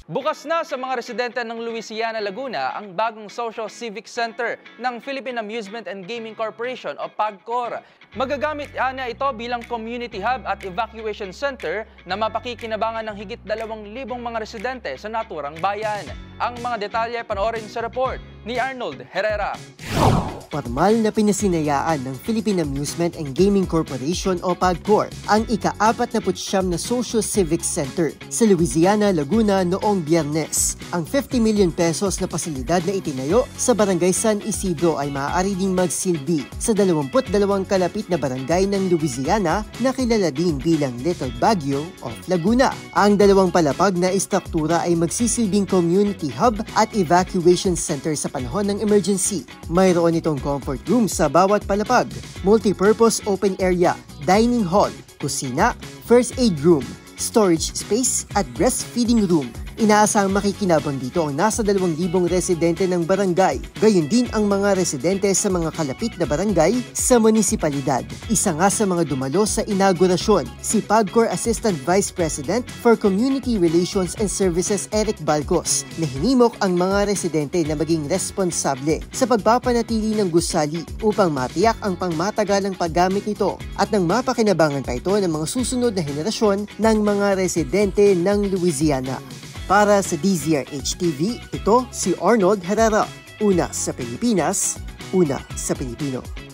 Bukas na sa mga residente ng Louisiana, Laguna ang bagong Social Civic Center ng Philippine Amusement and Gaming Corporation o PAGCOR. Magagamit niya ito bilang community hub at evacuation center na mapakikinabangan ng higit 2,000 mga residente sa naturang bayan. Ang mga detalye panoorin sa report ni Arnold Herrera. Formal na pinasinayaan ng Philippine Amusement and Gaming Corporation o PAGCOR ang ika-49 na Social Civic Center sa Louisiana, Laguna noong Biyernes. Ang 50 million pesos na pasilidad na itinayo sa Barangay San Isidro ay maaari ding magsilbi sa 22 kalapit na barangay ng Louisiana na kilala din bilang Little Baguio of Laguna. Ang dalawang palapag na istruktura ay magsisilbing community hub at evacuation center sa panahon ng emergency. Mayroon itong comfort room sa bawat palapag, multi-purpose open area, dining hall, kusina, first aid room, storage space at breastfeeding room. Inaasahang makikinabang dito ang nasa 2,000 residente ng barangay, gayon din ang mga residente sa mga kalapit na barangay sa munisipalidad. Isa nga sa mga dumalo sa inaugurasyon, si PAGCOR Assistant Vice President for Community Relations and Services Eric Balcos, na hinimok ang mga residente na maging responsable sa pagpapanatili ng gusali upang matiyak ang pangmatagalang paggamit nito at nang mapakinabangan pa ito ng mga susunod na henerasyon ng mga residente ng Louisiana. Para sa DZRH TV, ito si Arnold Herrera. Una sa Pilipinas, una sa Pilipino.